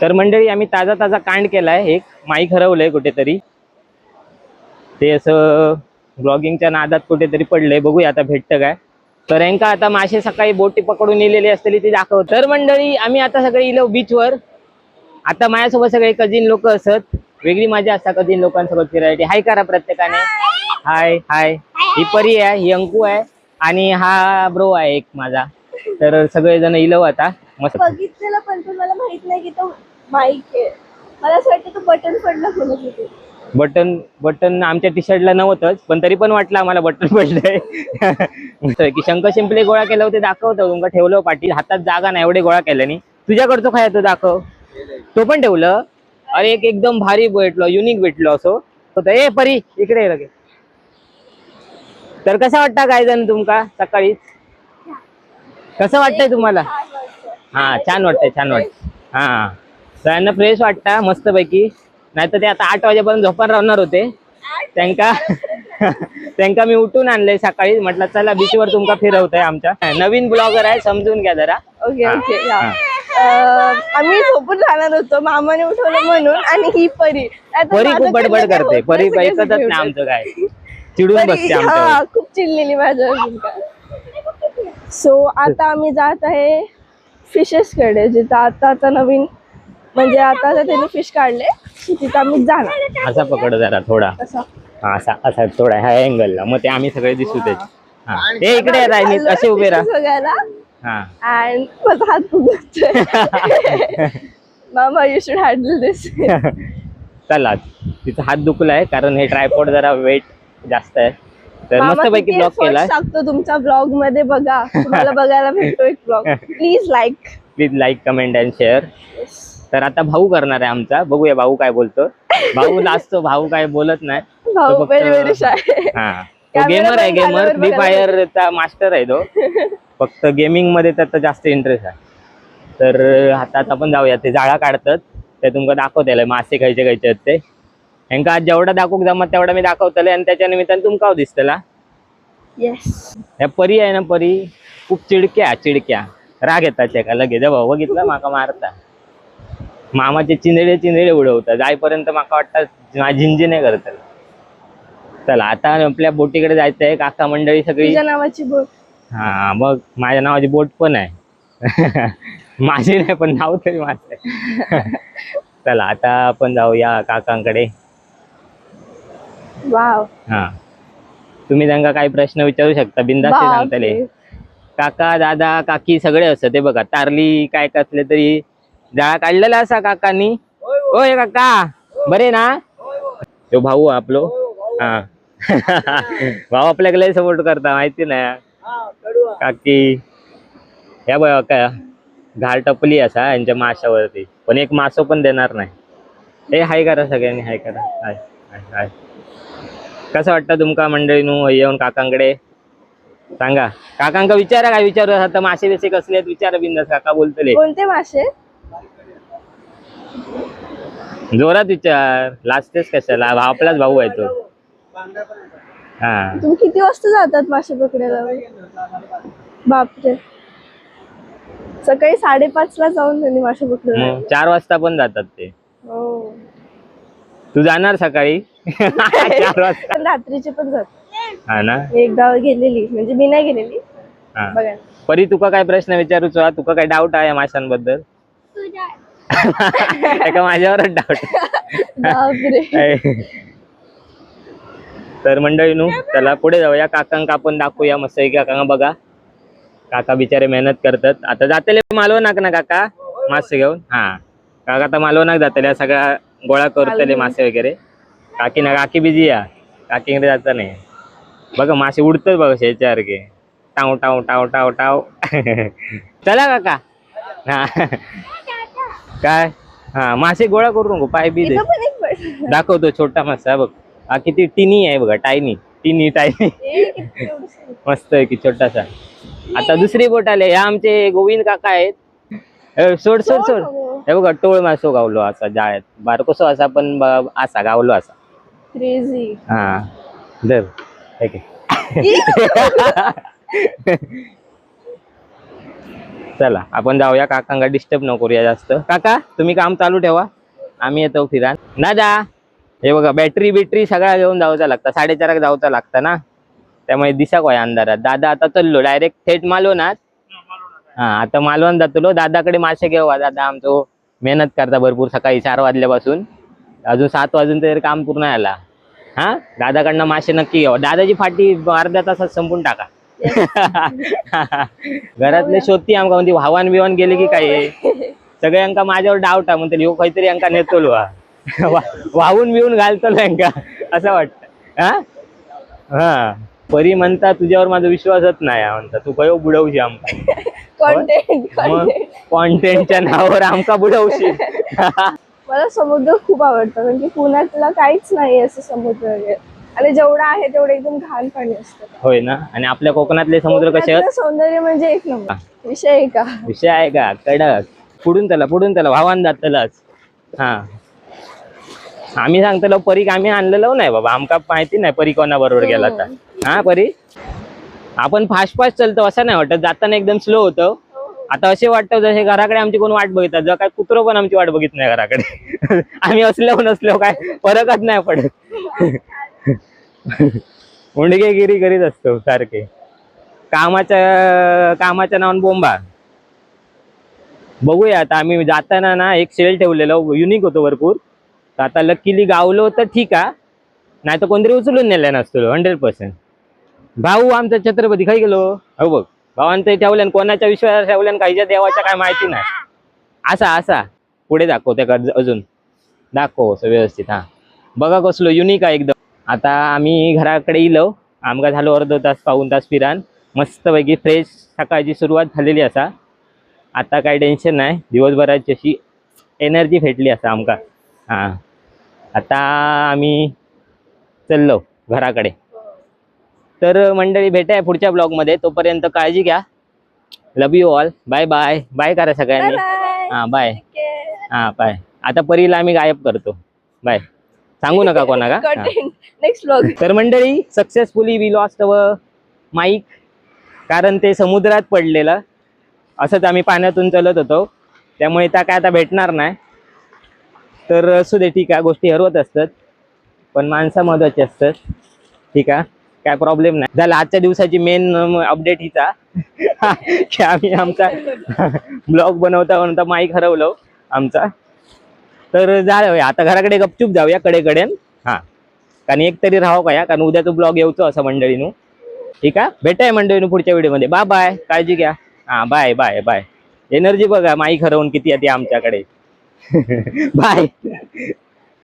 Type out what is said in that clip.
तर मंडळी आम्ही ताजा ताजा कांड केलाय, एक माईक हरवलंय कुठेतरी, ते असं ब्लॉगिंगच्या नादात कुठेतरी पडलंय, बघूया आता भेटतं काय. तर यांका आता मासे सकाळी बोटी पकडून नेलेली असलेली ती दाखवत. तर मंडळी आम्ही आता सगळे इलो बीचवर. आता माझ्यासोबत सगळे कजिन लोक असत, वेगळी मजा असता कजिन लोकांसोबत फिरायची. हाय करा प्रत्येकाने, हाय हाय. ही परी आहे, ही अंकू आहे आणि हा ब्रो आहे एक माझा. तर सगळेजण इलो आता मस्त. बघितलेलं पण मला माहित नाही की तो माईक आहे. मला असं वाटतं तो बटन पडला बोलत होते. बटन आमच्या टी शर्टला नव्हतंच, पण तरी पण वाटलं आम्हाला बटन पडलंय. की शंख शिंपले गोळा केलं होते दाखवतो तुमका, ठेवलं पाठी, हातात जागा नाही एवढे गोळा केल्याने. तुझ्याकडचं काय तो दाखव, तो पण ठेवलं. अरे एक एकदम भारी भेटलो, युनिक भेटलो असो. ए परी इकडे लगे. तर कसा वाटता काय जण तुमका सकाळी, कसं वाटतंय तुम्हाला? हा छान वाटतंय, छान वाटतं. हा सगळ्यांना फ्रेश वाटता मस्त पैकी. नाही तर ते आता 8 वाजेपर्यंत झोपान राहणार होते. त्यांका मी उठून आणलंय सकाळी, म्हटलं चला बीचवर तुमका फिरवतोय. आमच्या नवीन ब्लॉगर आहे, समजून घ्या जरा. Okay okay. आम्ही झोपून राहणार होतो, मामाने उठवलं म्हणून. आणि ही परी खूप बडबड करते. परी ऐकतच नाही आमचं काय, चिडून बसते आमच्यावर. खूप चिडलेली माझ्यावर. सो आता आम्ही जात आहे फिशेस कडे, जिथं आता नवीन म्हणजे आता त्यांनी फिश काढले, तिथं आम्ही जाणार. असा पकड जरा थोडा, असा असा थोडा ह्या अँगलला, मग ते आम्ही सगळे दिसू ते. ते इकडे राहिली कसे उभे राहा. आणि माझा हात दुखतोय. मामा यू शुड हँडल दिस. चला तिचा हात दुखलाय कारण हे ट्रायपॉड जरा वेट जास्त आहे. तर मस्त पैकी ब्लॉग केलाय. टाकतो तुमच्या ब्लॉग मध्ये, बघा तुम्हाला बघायला भेटतो एक blog. Please like comment and share. तर आता भाऊ करणार आहे आमचा, बघूया भाऊ काय बोलतो. भाऊ लाजतो, भाऊ काय बोलत नाही. भाऊ गेमर आहे, गेमर फ्री फायरचा मास्टर आहे तो. फक्त गेमिंग मध्ये त्याचा जास्त इंटरेस्ट आहे. तर आता आपण जाऊया, ते जाळा काढतात ते तुमका दाखवते, मासे खायचे खायचे आहेत ते. यांका आज जेवढा दाखवूक जमत तेवढा मी दाखवतले, आणि त्याच्या निमित्ताने तुमका दिसतला. या परी आहे ना, परी खूप चिडक्या राग येतात का लगेच. भाऊ बघितलं माका मारता, मामाचे चिंधडे उडवतात जाईपर्यंत माका वाटतं झिंजिने करतात. चला आता आपल्या बोटीकडे जायचंय. काका मंडळी सगळी नावाची बोट. हा मग माझ्या नावाची बोट पण आहे. माझी नाही पण नाव तरी माझं आहे. चला आता आपण जाऊया काकांकडे. वाव. हा तुम्ही त्यांना काही प्रश्न विचारू शकता, बिंदास्त सांगतले. काका दादा काकी सगळे असत ते बघा. तारली काय कसले तरी जाळा काढलेला असा काकांनी. होय काका बरे ना? तो भाऊ आपलो. हा भाऊ आपल्याकडे सपोर्ट करता माहिती ना. काकी या बघा का घाल टपली असा यांच्या माशावरती, पण एक मासो पण देणार नाही. हे हाय करा सगळ्यांनी, हाय करा. हाय हाय हाय. कसं वाटतं तुमका मंडळी नु येऊन काकांकडे? सांगा. काकांका विचारा, काय विचारू आता. मासे बिसे कसले आहेत विचारा बिंदास. काका बोलतले. कोणते मासे? जोरात विचार, लाजतेस कशाला? आपलाच भाऊ आहे तो. हा तुम्ही किती वाजता जातात मासे पकडायला? बापरे, सकाळी 5:30 ला जाऊन त्यांनी मासे पकडले. 4 वाजता पण जातात ते. तू जाणार सकाळी? 4 वाजता. रात्रीचे पण जातात. हा ना, एकदा गेलेली, म्हणजे मी नाही गेलेली. बघा परी तुका काय प्रश्न विचारूचा? तुका काय डाऊट आहे माशांबद्दल? एका माझ्यावरच डाऊट. तर मंडळी नु चला पुढे जाऊया. काकांका आपण दाखवूया मस्त. काकांना बघा, काका बिचारे मेहनत करतात. आता जातले मालवणाक ना काका मासे घेऊन. हा काका आता मालवणाक जातले, सगळ्या गोळा करतले मासे वगैरे. काकी बिझी या, काकीकडे जाता नाही. बघा मासे उडतात बघा शेच्यासारखे, टाव टाव टाव टाव टाव. चला काका. हा काय, हा मासे गोळा करू नको, पाय बी दे. दाखवतो छोटा मासा बघ. हा किती टिनी आहे बघा, टिनी टायनी. मस्त आहे की छोटासा. आता दुसरी बोट आले. या आमचे गोविंद काका आहेत. सोड सोड सोड. हे बघा टोळ मासो गावलो असा जाळ्यात, बारकोसो असा पण असा गावलो असा. क्रेझी. हा धर. चला आपण जाऊया, काकांना डिस्टर्ब नको करूया जास्त. काका तुम्ही काम चालू ठेवा, आम्ही येतो फिरा. दादा हे बघा बॅटरी बिटरी सगळ्या घेऊन जाऊचा लागतं, 4:30 जाऊचा लागतं ना, त्यामुळे दिसा काय अंधारात. दादा आता चाललो डायरेक्ट थेट मालवणात. हा आता मालवण जातलो, दादाकडे मासे घेऊ. दादा आमचं मेहनत करता भरपूर, सकाळी 4 वाजल्यापासून अजून 7 वाजून तरी काम पूर्ण आला. हा दादाकडनं मासे नक्की घेऊ. दादाची फाटी अर्ध्या तासात संपून टाका. घरातले शोधती आमका म्हणजे वाहन बिवान गेले की काय सगळ्यांका माझ्यावर डाऊट आहे, म्हणते ह्यो काहीतरी यांका नेतलो वाहून बिवून घालतो यांका असं वाटतं. हा हा परी म्हणता तुझ्यावर माझा विश्वासच नाही म्हणता, तू कयो बुडवशी आमका कॉन्टेंटच्या नावावर आमका बुडवशी. मला समुद्र खूप आवडतं, कारण की पुण्यातला काहीच नाही असं समुद्र वगैरे, आणि जेवढा आहे तेवढं एकदम घाण पाणी असतं. होय ना, आणि आपल्या कोकणातले समुद्र कसे आहेत, सौंदर्य म्हणजे एक नंबर. विषय आहे का? विषय आहे का कडक. पुढून त्याला वाहन जातलाच. हा आम्ही सांगतलो परीक आम्ही आणलेलो नाही बाबा, आमका माहिती नाही परी कोणा बरोबर गेला तर. हा परी आपण फास्ट फास्ट चालतो असं नाही वाटत, जाताना एकदम स्लो होतं. आता असे वाटतं जसे घराकडे आमची कोण वाट बघितात, जर काय कुत्र पण आमची वाट बघित नाही घराकडे. आम्ही असलो काय फरकच नाही पडत. उंडगेगिरी करीत असतो सारखे, कामाच्या नावान बोंबा. बघूया आता आम्ही जाताना ना एक सेल ठेवलेलं युनिक होतो भरपूर, तर आता लकीली गावलो तर ठीक आहे, नाही तर कोणतरी उचलून नेलं नसतो 100%. भाऊ आमचा छत्रपती खाई गेलो. हो बघ भावांचं ठेवल्यान, कोणाच्या विश्वासावर ठेवल्यान, काहीच्या देवाच्या काय माहिती नाही. असा पुढे दाखव त्या अजून दाखव व्यवस्थित. हा बघा कसलो युनिक आहे एकदम. आता आम्ही घराकडे इलो, आमका झालो अर्धा तास पाऊण तास फिरान, मस्तपैकी फ्रेश सकाळची सुरुवात झालेली असा. आता काही टेन्शन नाही, दिवसभराची अशी एनर्जी भेटली असा आमका. हा आता आम्ही चाललो घराकडे. तर मंडळी भेटाय पुढच्या ब्लॉगमध्ये, तोपर्यंत काळजी घ्या. Love you all. Bye bye. Bye करा सगळ्यांनी. हा बाय. हा बाय. आता परीला आम्ही गायब करतो. बाय. सांगू नका कोणाला. Next blog. तर मंडळी successfully we lost our mic, कारण ते समुद्रात पडलेलं. असंच आम्ही पाण्यातून चालत होतो, त्यामुळे त्या काय आता भेटणार नाही. तर असू दे, ठीक आहे, गोष्टी हरवत असतात, पण माणसं महत्वाची असतात. ठीक आहे, काय प्रॉब्लेम नाही. झालं आजच्या दिवसाची मेन अपडेट हिचा की आम्ही आमचा ब्लॉग बनवता माईक हरवलो आमचा. तर झालं आता घराकडे गपचूप जाऊया कडेकडेन. हा कारण एक तरी राहावं का, कारण उद्या तो ब्लॉग येऊचो असं मंडळीनू. ठीक आहे, भेटाय मंडळीनू पुढच्या व्हिडिओमध्ये. बाय बाय, काळजी घ्या. हा बाय बाय बाय. एनर्जी बघा माईक हरवून किती येते आमच्याकडे. बाय.